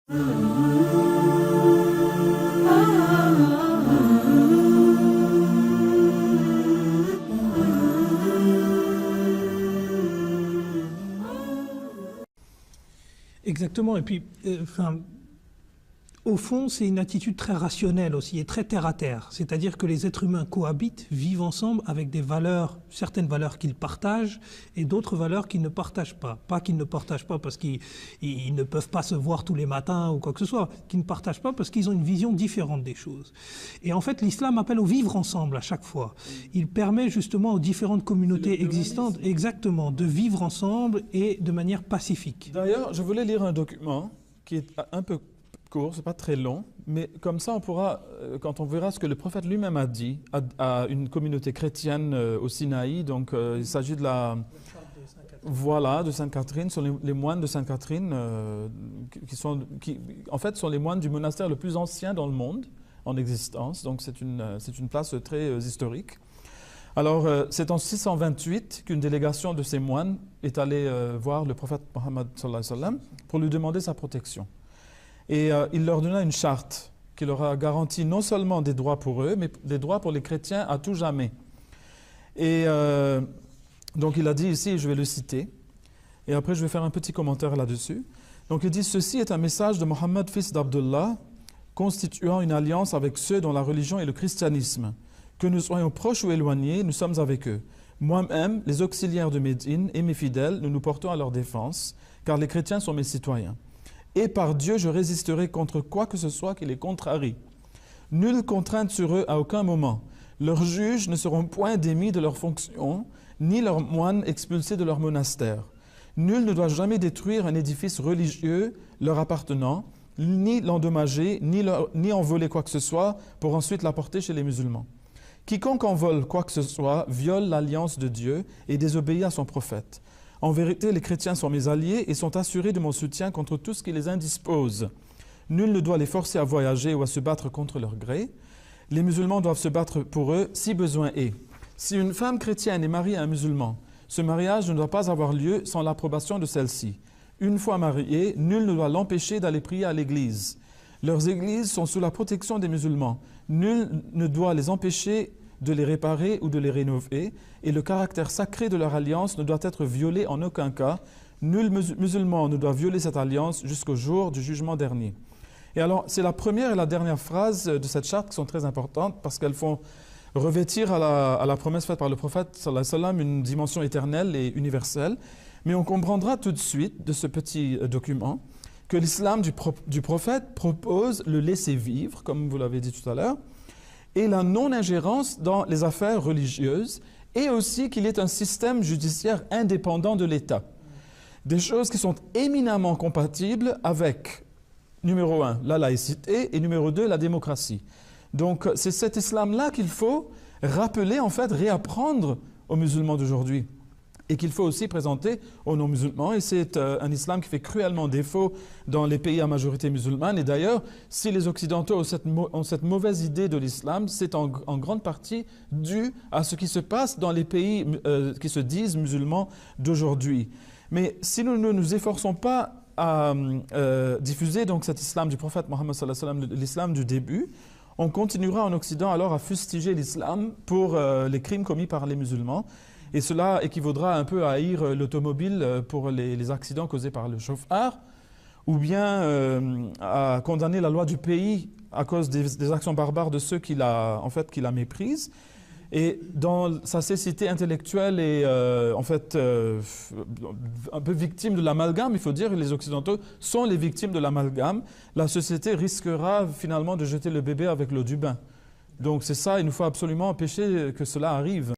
Exactement. Et puis, au fond, c'est une attitude très rationnelle aussi et très terre-à-terre. C'est-à-dire que les êtres humains cohabitent, vivent ensemble avec des valeurs, certaines valeurs qu'ils partagent et d'autres valeurs qu'ils ne partagent pas. Pas qu'ils ne partagent pas parce qu'ils ne peuvent pas se voir tous les matins ou quoi que ce soit. Qu'ils ne partagent pas parce qu'ils ont une vision différente des choses. Et en fait, l'islam appelle au vivre ensemble à chaque fois. Il permet justement aux différentes communautés existantes, exactement, de vivre ensemble et de manière pacifique. D'ailleurs, je voulais lire un document qui est un peu court, c'est pas très long, mais comme ça on pourra, quand on verra ce que le prophète lui-même a dit à une communauté chrétienne au Sinaï, donc il s'agit de la... Voilà, de Sainte-Catherine, sont les moines de Sainte-Catherine qui en fait sont les moines du monastère le plus ancien dans le monde en existence, donc c'est une place très historique. Alors, c'est en 628 qu'une délégation de ces moines est allée voir le prophète Mohammed sallallahu alayhi wa sallam pour lui demander sa protection. Et il leur donna une charte qui leur a garanti non seulement des droits pour eux, mais des droits pour les chrétiens à tout jamais. Et donc il a dit ici, je vais le citer, et après je vais faire un petit commentaire là-dessus. Donc il dit, ceci est un message de Mohammed, fils d'Abdullah, constituant une alliance avec ceux dont la religion est le christianisme. Que nous soyons proches ou éloignés, nous sommes avec eux. Moi-même, les auxiliaires de Médine et mes fidèles, nous nous portons à leur défense, car les chrétiens sont mes citoyens. Et par Dieu, je résisterai contre quoi que ce soit qui les contrarie. Nulle contrainte sur eux à aucun moment. Leurs juges ne seront point démis de leurs fonctions, ni leurs moines expulsés de leur monastère. Nul ne doit jamais détruire un édifice religieux leur appartenant, ni l'endommager, ni en voler quoi que ce soit, pour ensuite l'apporter chez les musulmans. Quiconque en vole quoi que ce soit viole l'alliance de Dieu et désobéit à son prophète. En vérité, les chrétiens sont mes alliés et sont assurés de mon soutien contre tout ce qui les indispose. Nul ne doit les forcer à voyager ou à se battre contre leur gré. Les musulmans doivent se battre pour eux si besoin est. Si une femme chrétienne est mariée à un musulman, ce mariage ne doit pas avoir lieu sans l'approbation de celle-ci. Une fois mariée, nul ne doit l'empêcher d'aller prier à l'église. Leurs églises sont sous la protection des musulmans. Nul ne doit les empêcher de les réparer ou de les rénover, et le caractère sacré de leur alliance ne doit être violé en aucun cas. Nul musulman ne doit violer cette alliance jusqu'au jour du jugement dernier. Et alors, c'est la première et la dernière phrase de cette charte qui sont très importantes parce qu'elles font revêtir à la promesse faite par le prophète sallallahu alayhi wa sallam une dimension éternelle et universelle. Mais on comprendra tout de suite de ce petit document que l'islam du prophète propose le laisser-vivre, comme vous l'avez dit tout à l'heure, et la non-ingérence dans les affaires religieuses, et aussi qu'il est un système judiciaire indépendant de l'État. Des choses qui sont éminemment compatibles avec, numéro 1, la laïcité, et numéro 2, la démocratie. Donc c'est cet islam-là qu'il faut rappeler, en fait, réapprendre aux musulmans d'aujourd'hui, et qu'il faut aussi présenter aux non-musulmans. Et c'est un islam qui fait cruellement défaut dans les pays à majorité musulmane. Et d'ailleurs, si les Occidentaux ont cette mauvaise idée de l'islam, c'est en grande partie dû à ce qui se passe dans les pays qui se disent musulmans d'aujourd'hui. Mais si nous ne nous efforçons pas à diffuser donc cet islam du prophète Mohammed sallallahu alayhi wa sallam, l'islam du début, on continuera en Occident alors à fustiger l'islam pour les crimes commis par les musulmans. Et cela équivaudra un peu à haïr l'automobile pour les accidents causés par le chauffard, ou bien à condamner la loi du pays à cause des actions barbares de ceux qui la méprisent. Et dans sa cécité intellectuelle et en fait un peu victime de l'amalgame, il faut dire que les Occidentaux sont les victimes de l'amalgame, la société risquera finalement de jeter le bébé avec l'eau du bain. Donc c'est ça, il nous faut absolument empêcher que cela arrive.